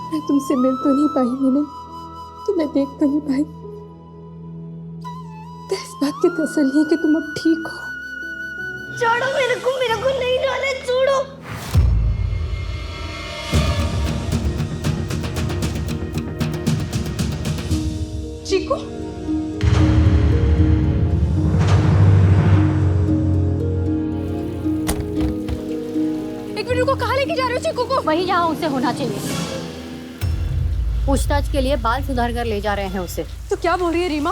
मैं तुमसे मिल तो नहीं पाई, मैंने तुम्हें देख तो नहीं पाई, तो इस बात की तसल्ली है कि तुम अब ठीक हो। छोड़ो मेरे को नहीं जाना, छोड़ो। चीकू, एक मिनट को कहाँ लेके जा रहे हो चीकू को? वही जहाँ उसे होना चाहिए। पूछताछ के लिए बाल सुधार कर ले जा रहे हैं उसे। तो क्या बोल रही है रीमा?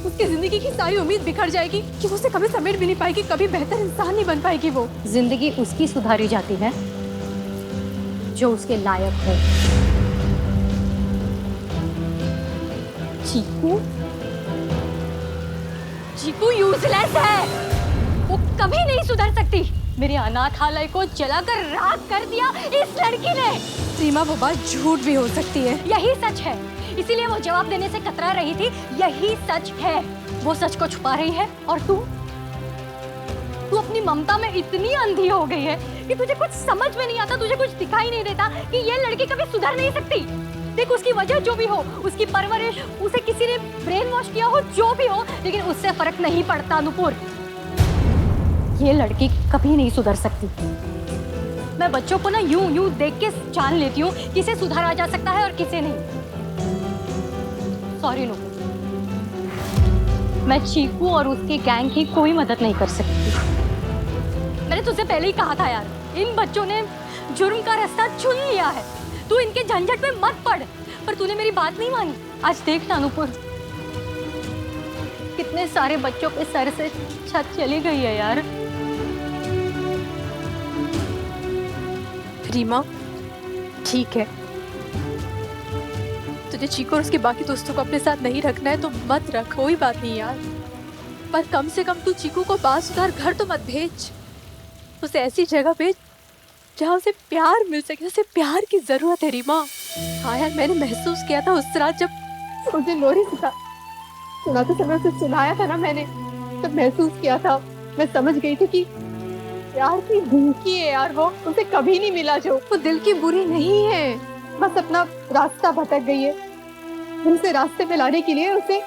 उसकी जिंदगी की सारी उम्मीद बिखर जाएगी कि वो उसे कभी समेट भी नहीं पाएगी, कभी बेहतर इंसान नहीं बन पाएगी वो। जिंदगी उसकी सुधारी जाती है जो उसके लायक हो। चीकू, चीकू यूजलेस है, वो कभी नहीं सुधर सकती। मेरे अनाथालय को जलाकर राख कर दिया इस लड़की ने। रीमा, वो बात झूठ भी हो सकती है। यही सच है, इसीलिए वो जवाब देने से कतरा रही थी। यही सच है, वो सच को छुपा रही है। और तू अपनी ममता में इतनी अंधी हो गई है कि तुझे कुछ समझ में नहीं आता, तुझे कुछ दिखाई नहीं देता कि ये लड़की कभी सुधर नहीं सकती। देख, उसकी वजह जो भी हो, उसकी परवरिश, उसे किसी ने ब्रेन वॉश किया हो, जो भी हो, लेकिन उससे फर्क नहीं पड़ता नुपुर। ये लड़की कभी नहीं सुधर सकती। मैं बच्चों को ना यूं देख के जान लेती हूँ किसे सुधारा जा सकता है और किसे नहीं। सॉरी नुपुर, मैं चीकू और उसके गैंग की कोई मदद नहीं कर सकती। मैंने तुझसे पहले ही कहा था यार, इन बच्चों ने जुर्म का रास्ता चुन लिया है। तू इनके झंझट में मत पड़, पर तूने मेरी बात नहीं मानी। आज देख ना नुपुर, कितने सारे बच्चों के सर से छत चली गई है यार। रीमा, ठीक है, तुझे चीकू और उसके बाकी दोस्तों को अपने साथ नहीं रखना है तो मत रख, कोई बात नहीं यार। पर कम से कम तू चीकू को बाल सुधार घर तो मत भेज, उसे ऐसी जगह भेज जहाँ उसे प्यार मिल सके। उसे प्यार की जरूरत है रीमा। हाँ यार, मैंने महसूस किया था उस रात जब मुझे लोरी सुनाते समय उसे सुनाया था ना मैंने, तब महसूस किया था। मैं समझ गई थी कि प्यार की भूखी है यार वो, उसे कभी नहीं मिला जो। वो दिल की बुरी नहीं है, बस अपना रास्ता भटक गई है। उसे रास्ते पे लाने के लिए उसे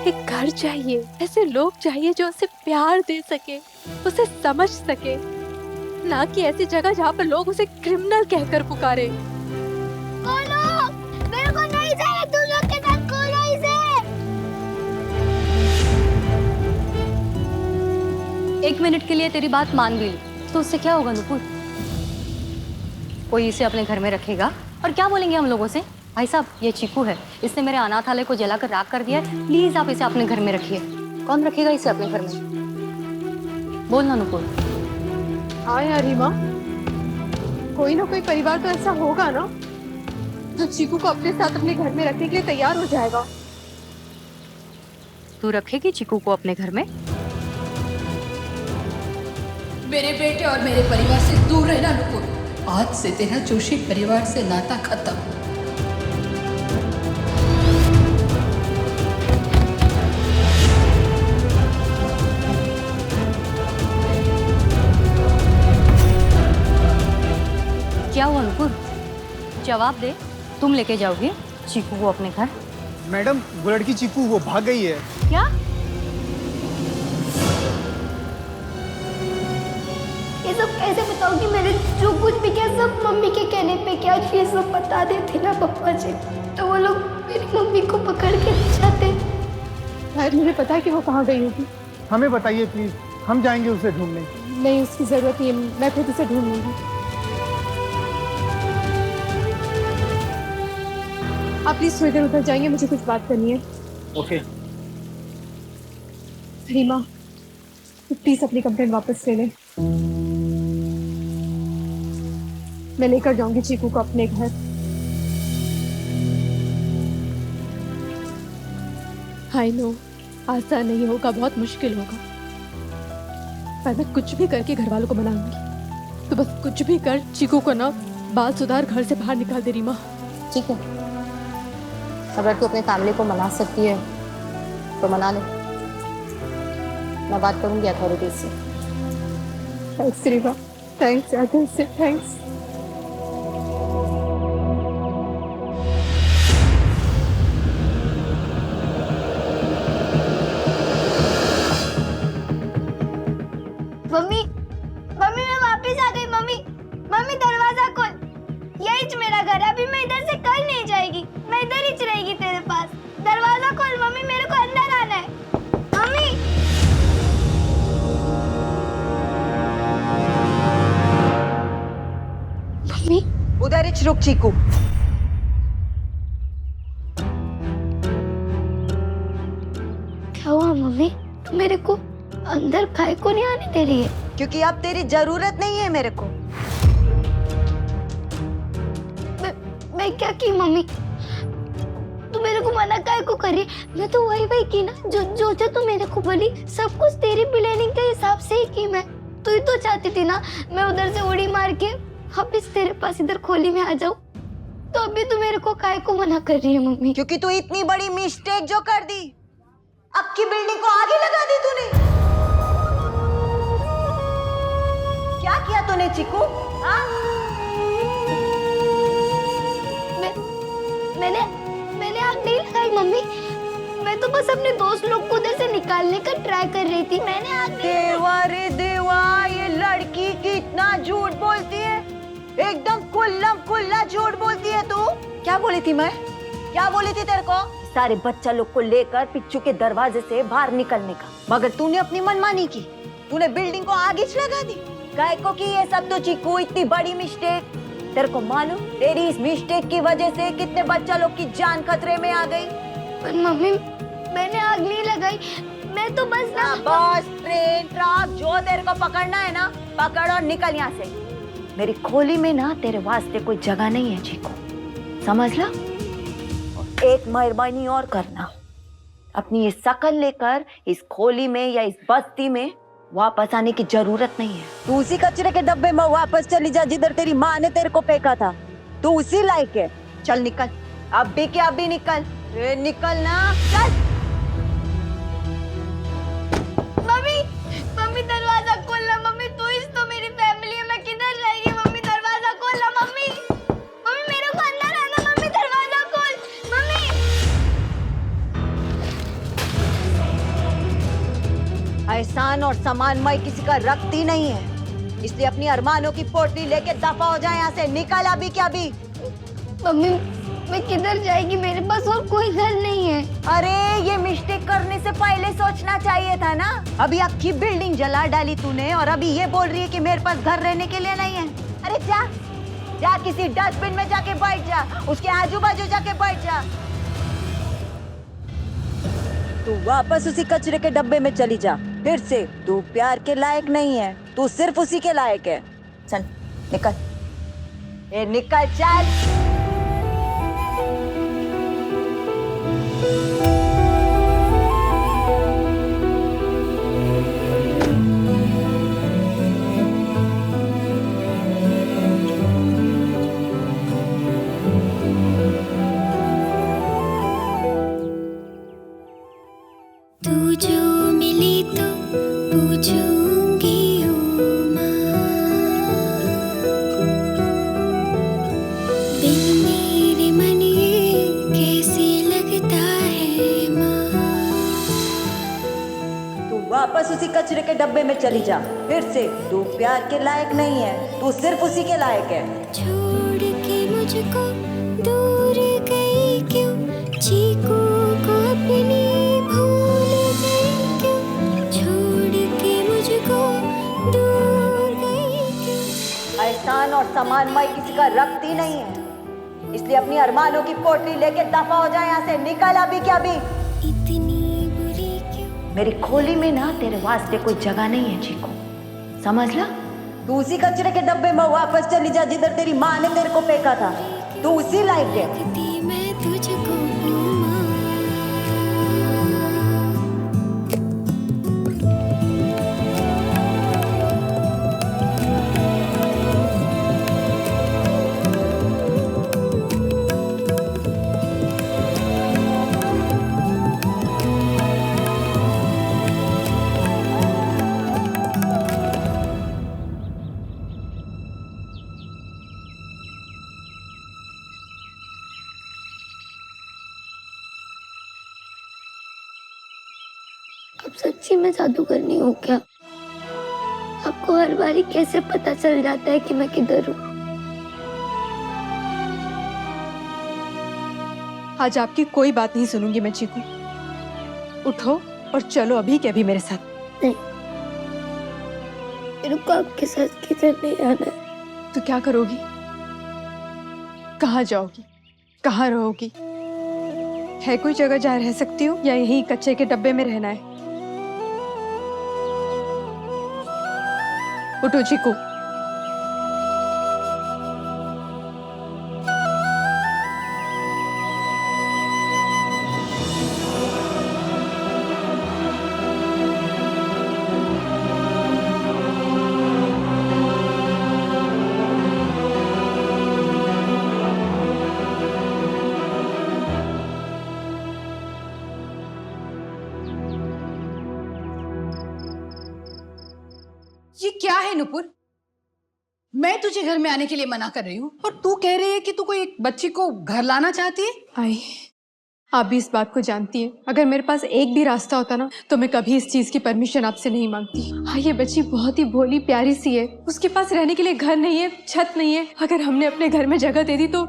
एक घर चाहिए, ऐसे लोग चाहिए जो उसे प्यार दे सके, उसे समझ सके, ना कि ऐसी जगह जहाँ पर लोग उसे क्रिमिनल कहकर पुकारे। खोलो, मेरे को नहीं चाहिए तुम लोग के साथ, खोलो इसे। 1 मिनट के लिए तेरी बात मान भी ली तो उससे क्या होगा नुपुर? कोई इसे अपने घर में रखेगा और क्या बोलेंगे हम लोगों से? भाई साहब, ये चीकू है, इसने मेरे अनाथालय को जलाकर राख कर दिया है, प्लीज आप इसे अपने घर में रखिए। कौन रखेगा इसे अपने घर में? बोलना नुपुर। हाँ यार रीमा, कोई ना कोई परिवार तो ऐसा होगा ना जो चीकू को अपने साथ अपने घर में रखने के लिए तैयार हो जाएगा। तू रखेगी चीकू को अपने घर में? मेरे बेटे और मेरे परिवार से दूर रहना नुपुर। आज से तेरा जोशी परिवार से नाता खत्म। क्या हुआ नुपुर? जवाब दे। तुम लेके जाओगे चीकू को अपने घर? मैडम, वो लड़की चीकू वो भाग गई है। क्या? ये सब कैसे बताऊंगी? मैंने जो कुछ भी किया सब मम्मी के कहने पे किया। ये सब बता देते ना पापा जी तो वो लोग मेरी मम्मी को पकड़ के ले जाते। शायद मुझे पता है कि वो कहाँ गई होगी। हमें बताइए प्लीज, हम जाएंगे उसे ढूंढने। नहीं, उसकी जरूरत नहीं है, मैं खुद उसे ढूंढ लूंगी। आप प्लीज थोड़ी देर उधर जाएंगे, मुझे कुछ बात करनी है। ओके। रीमा, प्लीज अपनी कंप्लेंट वापस ले ले। मैं लेकर जाऊंगी चीकू को अपने घर। आई नो, आसान नहीं होगा, बहुत मुश्किल होगा, पर मैं कुछ भी करके घर वालों को मनाऊंगी। तो बस कुछ भी कर, चीकू को ना बाल सुधार घर से बाहर निकाल दे रीमा। ठीक है, अगर तू अपने फैमिली को मना सकती है तो मना ले। मैं बात करूंगी अथॉरिटीज से। थैंक्स रीमा, थैंक्स यार, दिल से थैंक्स। वापिस आ गई मम्मी। मम्मी दरवाजा खोल, यही मेरा घर है, अभी मैं इधर से कहीं नहीं जाएगी, मैं इधर ही रहेगी तेरे पास। दरवाजा खोल मम्मी, मेरे को अंदर आना है। मम्मी मम्मी उधर ही रुक चीकू। क्या हुआ मम्मी? तुम मेरे को अंदर खाए को नहीं आने दे रही है? क्योंकि अब तेरी जरूरत नहीं है मेरे को। मैं क्या की मम्मी? तू मेरे को मना काहे को करी? मैं तो वही की ना जो तू मेरे को बोली, सब कुछ तेरी प्लानिंग के हिसाब से ही की मैं। तू ही तो चाहती थी ना मैं उधर से उड़ी मार के वापिस तेरे पास इधर खोली में आ जाऊं, तो अभी तू मेरे को काहे को मना कर रही है मम्मी? क्योंकि तू इतनी बड़ी मिस्टेक जो कर दी, अब की बिल्डिंग को आगे लगा दी तूने। क्या किया तूने चीकू? हाँ? मैंने आग नहीं लगाई मम्मी, मैं तो बस अपने दोस्त लोग को उधर से निकालने का ट्राई कर रही थी। मैंने आग नहीं लगाई। देवा रे देवा, ये लड़की कितना झूठ बोलती है, एकदम खुल्ला झूठ बोलती है तू। क्या बोली थी मैं? क्या बोली थी तेरे को? सारे बच्चा लोग को लेकर पिच्चू के दरवाजे से बाहर निकलने का, मगर तूने अपनी मनमानी की, तूने बिल्डिंग को आगे लगा दी। काय को की ये सब तो चीकू, इतनी बड़ी मिस्टेक। तेरे को मालूम तेरी इस मिस्टेक की वजह से कितने बच्चा लोग की जान खतरे में आ गई। पर मम्मी मैंने आग नहीं लगाई, मैं तो बस ना बस ट्रेन ट्रक जो तेरे को पकड़ना है ना पकड़ और निकल यहाँ से। मेरी खोली में ना तेरे वास्ते कोई जगह नहीं है चीकू, समझ ला। और एक मेहरबानी और करना, अपनी ये शकल लेकर इस खोली में या इस बस्ती में वापस आने की जरूरत नहीं है। तू उसी कचरे के डब्बे में वापस चली जा जिधर तेरी माँ ने तेरे को फेंका था। तू उसी लायक है। चल निकल, अब भी क्या अभी निकल, निकल ना, चल। मम्मी दरवाजा खोलना मम्मी, तू ही तो मेरी फैमिली है, मैं किधर जाएगी मम्मी? दरवाजा खोलना मम्मी, मम्मी मेरे को अंदर आना मम्मी, दरवाजा खोल मम्मी। एहसान और सामान मैं किसी का रखती नहीं है, इसलिए अपनी अरमानों की पोटली लेके दफा हो जाए यहाँ से। निकल अभी क्या अभी। मम्मी मैं किधर जाएगी, मेरे पास और कोई घर नहीं है। अरे ये मिस्टेक करने से पहले सोचना चाहिए था ना। अभी आखी बिल्डिंग जला डाली तूने और अभी ये बोल रही है कि मेरे पास घर रहने के लिए नहीं है। अरे जा जा किसी डस्टबिन में जाके बैठ जा, उसके आजू बाजू जाके बैठ जा। तू वापस उसी कचरे के डब्बे में चली जा फिर से। तू प्यार के लायक नहीं है, तू सिर्फ उसी के लायक है। चल निकल, ए निकल चल। तू जो मिली तो पूछूंगी ओ माँ, बिन मेरे मन ये कैसे लगता है माँ। तू वापस उसी कचरे के डब्बे में चली जा फिर से। तू प्यार के लायक नहीं है, तू सिर्फ उसी के लायक है। छोड़ के मुझको दूर गई क्यों, चीकू को अपनी भूल गई क्यों, छोड़ के मुझको दूर गई क्यों। एहसान और सामान मैं किसी का रखती नहीं है, इसलिए अपनी अरमानों की पोटली लेके दफा हो जाए यहाँ से। निकल अभी क्या अभी। इतनी बुरी क्यों। मेरी खोली में ना तेरे वास्ते कोई जगह नहीं है चीकू, समझ ला। तू उसी कचरे के डब्बे में वापस चली जा जिधर तेरी माँ ने तेरे को फेंका था। तू उसी लायक है। देखती मैं तुझको हूँ माँ। अब सच्ची में जादूगर नहीं हूँ क्या? अब आपको हर बारी कैसे पता चल जाता है कि मैं किधर हूँ? आज आपकी कोई बात नहीं सुनूंगी मैं चीकू। उठो और चलो अभी के अभी मेरे साथ। नहीं, मेरे को आपके साथ किधर नहीं आना है। तो क्या करोगी? कहाँ जाओगी? कहाँ रहोगी? है कोई जगह जहाँ रह सकती हो या यही कच्चे के डब्बे में रहना है? उठो चीकू। ये क्या है नुपुर? मैं तुझे घर में आने के लिए मना कर रही हूँ और तू कह रही है कि तू कोई एक बच्ची को घर लाना चाहती है। आई, आप भी इस बात को जानती हैं। अगर मेरे पास एक भी रास्ता होता ना तो मैं कभी इस चीज की परमिशन आपसे नहीं मांगती। हाँ, ये बच्ची बहुत ही भोली प्यारी सी है। उसके पास रहने के लिए घर नहीं है, छत नहीं है। अगर हमने अपने घर में जगह दे दी तो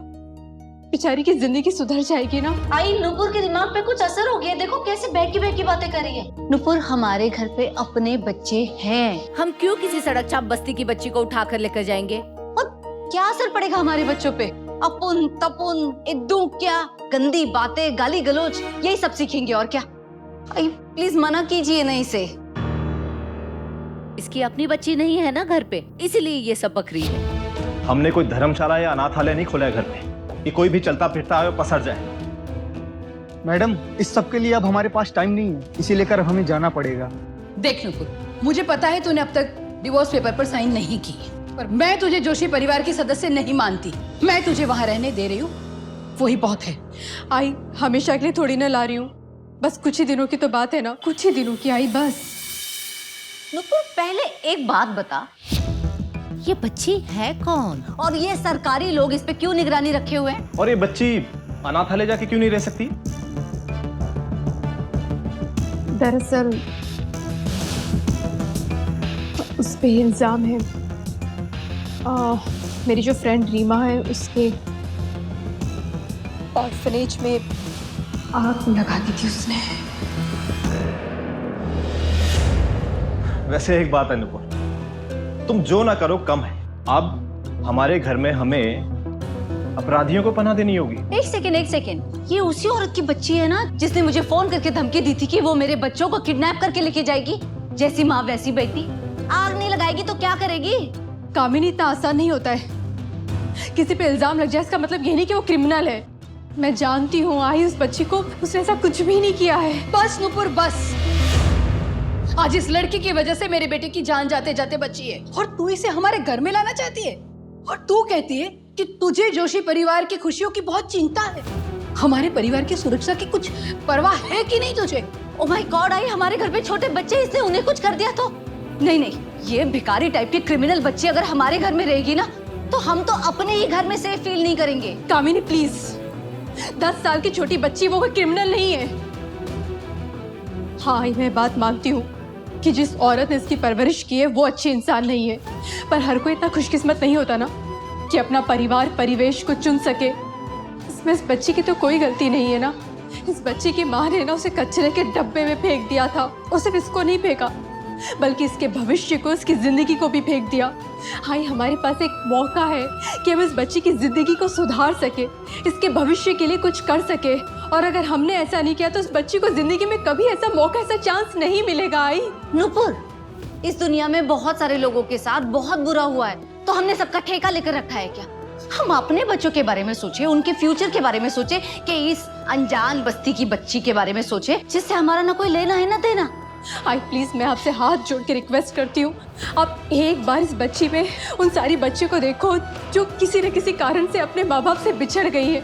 बेचारी की जिंदगी सुधर जाएगी ना। आई, नुपुर के दिमाग पे कुछ असर हो गया। देखो कैसे बहकी बातें कर रही है। नुपुर, हमारे घर पे अपने बच्चे हैं। हम क्यों किसी सड़क चाप बस्ती की बच्ची को उठा कर लेकर जाएंगे? और क्या असर पड़ेगा हमारे बच्चों पे? अपुन तपुन इद्दू क्या गंदी बातें, गाली गलौज, यही सब सीखेंगे और क्या। आई प्लीज मना कीजिए ना इसे। इसकी अपनी बच्ची नहीं है ना घर पे, इसीलिए ये सब बक रही है। हमने कोई धर्मशाला या अनाथालय नहीं खोला है घर पे कि कोई भी चलता फिरता आए और पसर जाए। मैडम, इस सब के लिए अब हमारे पास टाइम नहीं है, इसी लेकर हमें जाना पड़ेगा। देख नुपुर, मुझे पता है तूने अब तक डिवोर्स पेपर पर साइन नहीं की, पर मैं तुझे जोशी परिवार की सदस्य नहीं मानती। मैं तुझे वहां रहने दे रही हूँ, वही बहुत है। आई, हमेशा के लिए थोड़ी ना ला रही हूँ। बस कुछ ही दिनों की तो बात है ना, कुछ ही दिनों की। आई बस। नुपुर, पहले एक बात बता, ये बच्ची है कौन? और ये सरकारी लोग इस पे क्यों निगरानी रखे हुए हैं? और ये बच्ची अनाथालय जाके क्यों नहीं रह सकती? दरअसल उस पे इल्जाम है, मेरी जो फ्रेंड रीमा है उसके ऑर्फनेज में आग लगा दी थी उसने। वैसे एक बात है नुपुर, तुम जो ना करो कम है। अब हमारे घर में हमें अपराधियों को पनाह देनी होगी। एक सेकेंड, ये उसी औरत की बच्ची है ना जिसने मुझे फोन करके धमकी दी थी कि वो मेरे बच्चों को किडनैप करके लेके जाएगी। जैसी माँ वैसी बेटी। आग नहीं लगाएगी तो क्या करेगी? कामिनी, इतना आसान नहीं होता है। किसी पे इल्जाम लग जाए इसका मतलब ये नहीं कि वो क्रिमिनल है। मैं जानती हूँ आई उस बच्ची को, उसने ऐसा कुछ भी नहीं किया है। बस नुपुर बस। आज इस लड़की की वजह से मेरे बेटे की जान जाते जाते बची है और तू इसे हमारे घर में लाना चाहती है। और तू कहती है कि तुझे जोशी परिवार की खुशियों की बहुत चिंता है। हमारे परिवार की सुरक्षा की कुछ परवाह है कि नहीं तुझे? ओ माय गॉड, आई हमारे घर पे छोटे बच्चे, इसने उन्हें कुछ कर दिया तो? नहीं, ये भिखारी टाइप की क्रिमिनल बच्ची अगर हमारे घर में रहेगी ना तो हम तो अपने ही घर में सेफ फील नहीं करेंगे। कामिनी प्लीज, 10 साल की छोटी बच्ची, वो कोई क्रिमिनल नहीं है। हाँ, मैं बात मानती हूँ कि जिस औरत ने इसकी परवरिश की है वो अच्छी इंसान नहीं है, पर हर कोई इतना खुशकिस्मत नहीं होता ना कि अपना परिवार परिवेश को चुन सके। इसमें इस बच्ची की तो कोई गलती नहीं है ना। इस बच्ची की माँ ने ना उसे कचरे के डब्बे में फेंक दिया था। और सिर्फ इसको नहीं फेंका बल्कि इसके भविष्य को, इसकी जिंदगी को भी फेंक दिया। हाय, हमारे पास एक मौका है कि हम इस बच्ची की जिंदगी को सुधार सके, इसके भविष्य के लिए कुछ कर सके। और अगर हमने ऐसा नहीं किया तो इस बच्ची को जिंदगी में कभी ऐसा मौका, ऐसा चांस नहीं मिलेगा। आई नुपुर, इस दुनिया में बहुत सारे लोगों के साथ बहुत बुरा हुआ है, तो हमने सबका ठेका लेकर रखा है क्या? हम अपने बच्चों के बारे में सोचे, उनके फ्यूचर के बारे में सोचे कि इस अनजान बस्ती की बच्ची के बारे में सोचे जिससे हमारा ना कोई लेना है ना देना। आई प्लीज, मैं आपसे हाथ जोड़ के रिक्वेस्ट करती हूँ, आप एक बार इस बच्ची में उन सारी बच्चियों को देखो जो किसी न किसी कारण से अपने माँ बाप से बिछड़ गई है।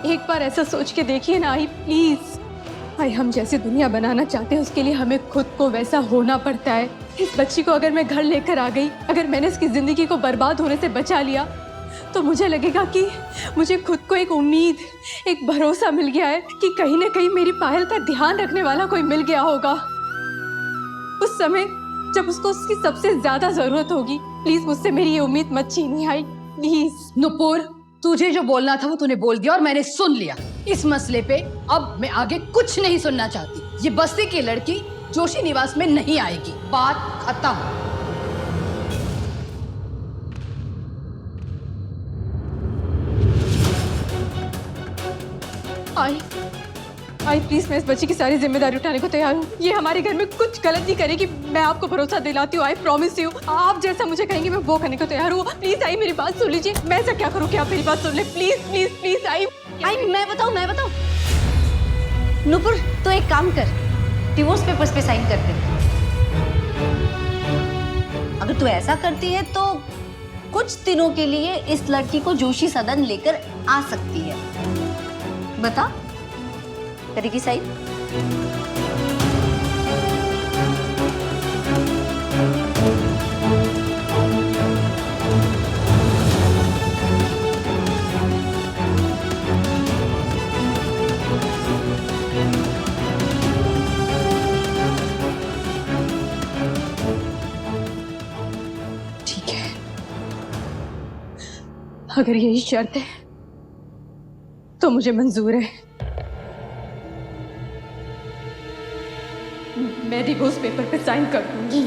एक बार ऐसा सोच के देखिए ना आई, प्लीज। आई, हम जैसी दुनिया बनाना चाहते हैं उसके लिए हमें खुद को वैसा होना पड़ता है। इस बच्ची को अगर मैं घर लेकर आ गई, अगर मैंने इसकी जिंदगी को बर्बाद होने से बचा लिया, तो मुझे लगेगा कि मुझे खुद को एक उम्मीद, एक भरोसा मिल गया है कि कहीं ना कहीं मेरी पायल का ध्यान रखने वाला कोई मिल गया होगा। उस समय जब उसको उसकी सबसे ज्यादा जरूरत होगी। प्लीज मुझसे मेरी ये उम्मीद मत छीनिए आई, प्लीज। नुपुर, तुझे जो बोलना था वो तूने बोल दिया और मैंने सुन लिया। इस मसले पे अब मैं आगे कुछ नहीं सुनना चाहती। ये बस्ती की लड़की जोशी निवास में नहीं आएगी, बात खत्म। आई प्लीज, मैं इस बच्ची की सारी जिम्मेदारी उठाने को तैयार हूँ। ये हमारे घर में कुछ गलत नहीं करेगी, मैं आपको भरोसा दिलाती हूँ। आई प्रॉमिस यू, आप जैसा मुझे कहेंगे मैं वो करने को तैयार हूँ। प्लीज आई मेरी बात सुन लीजिए। मैं ऐसा क्या करूँ कि आप मेरी बात सुन ले? Please please please I. मैं बताऊं नुपुर, तो एक काम कर, डिवोर्स पेपर्स पे साइन कर दे। अगर तू ऐसा करती है तो कुछ दिनों के लिए इस लड़की को जोशी सदन लेकर आ सकती है। बता, करेगी साइन? ठीक है, अगर यही शर्त है तो मुझे मंजूर है। मैं डिवोर्स पेपर पे साइन कर दूंगी।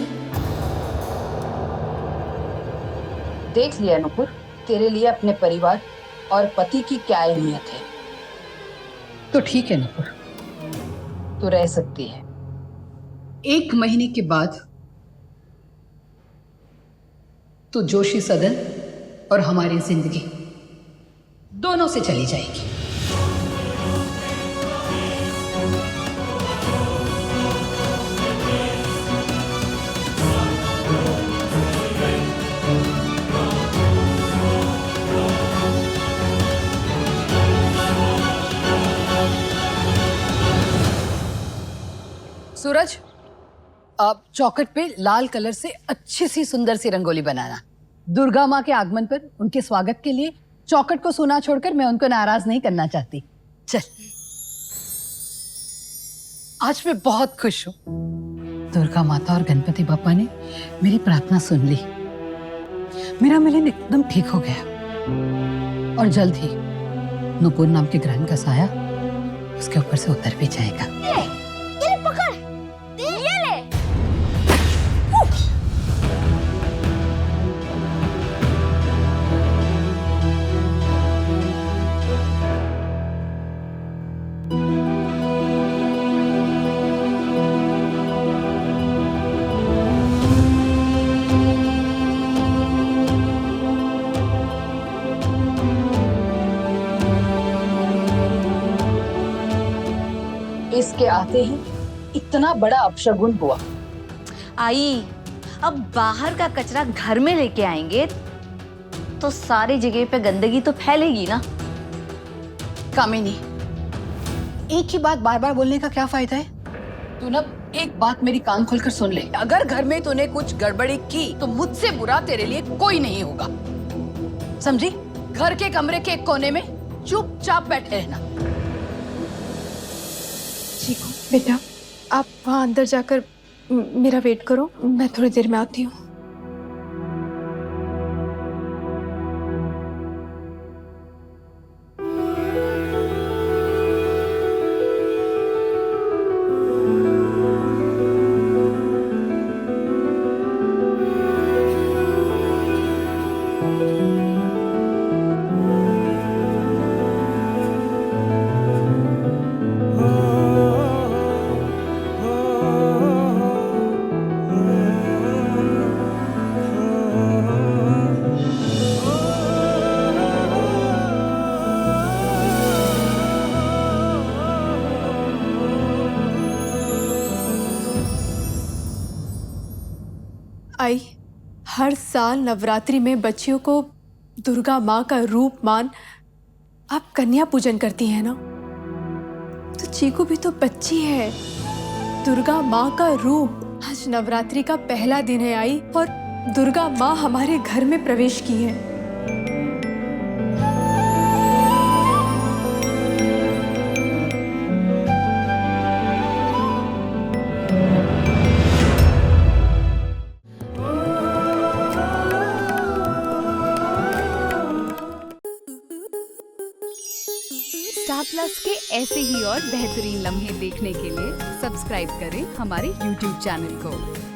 देख लिया नुपुर, तेरे लिए अपने परिवार और पति की क्या अहमियत है। तो ठीक है नुपुर, तू रह सकती है। 1 महीने के बाद तू जोशी सदन और हमारी जिंदगी दोनों से चली जाएगी। सूरज, अब चौखट पे लाल कलर से अच्छी सी सुंदर सी रंगोली बनाना। दुर्गा माँ के आगमन पर उनके स्वागत के लिए चौखट को सूना छोड़कर मैं उनको नाराज नहीं करना चाहती। चल, आज मैं बहुत खुश हूँ। दुर्गा माता और गणपति बप्पा ने मेरी प्रार्थना सुन ली। मेरा मिलन एकदम ठीक हो गया और जल्द ही नुपुर नाम के ग्रहण का साया उसके ऊपर से उतर भी जाएगा। इसके आते ही इतना बड़ा अपशगुन हुआ। आई, अब बाहर का कचरा घर में लेके आएंगे तो सारी जगह पे गंदगी तो फैलेगी ना। कामिनी, एक ही बात बार बार बोलने का क्या फायदा है? तू ना एक बात मेरी कान खोलकर सुन ले। अगर घर में तूने कुछ गड़बड़ी की तो मुझसे बुरा तेरे लिए कोई नहीं होगा, समझी? घर के कमरे के एक कोने में चुपचाप बैठे रहना। चीकू बेटा, आप वहाँ अंदर जाकर मेरा वेट करो, मैं थोड़ी देर में आती हूँ। आई, हर साल नवरात्रि में बच्चियों को दुर्गा माँ का रूप मान आप कन्या पूजन करती हैं ना, तो चीकू भी तो बच्ची है। दुर्गा माँ का रूप। आज नवरात्रि का पहला दिन है आई, और दुर्गा माँ हमारे घर में प्रवेश की है। स्टार प्लस के ऐसे ही और बेहतरीन लम्हे देखने के लिए सब्सक्राइब करें हमारे YouTube चैनल को।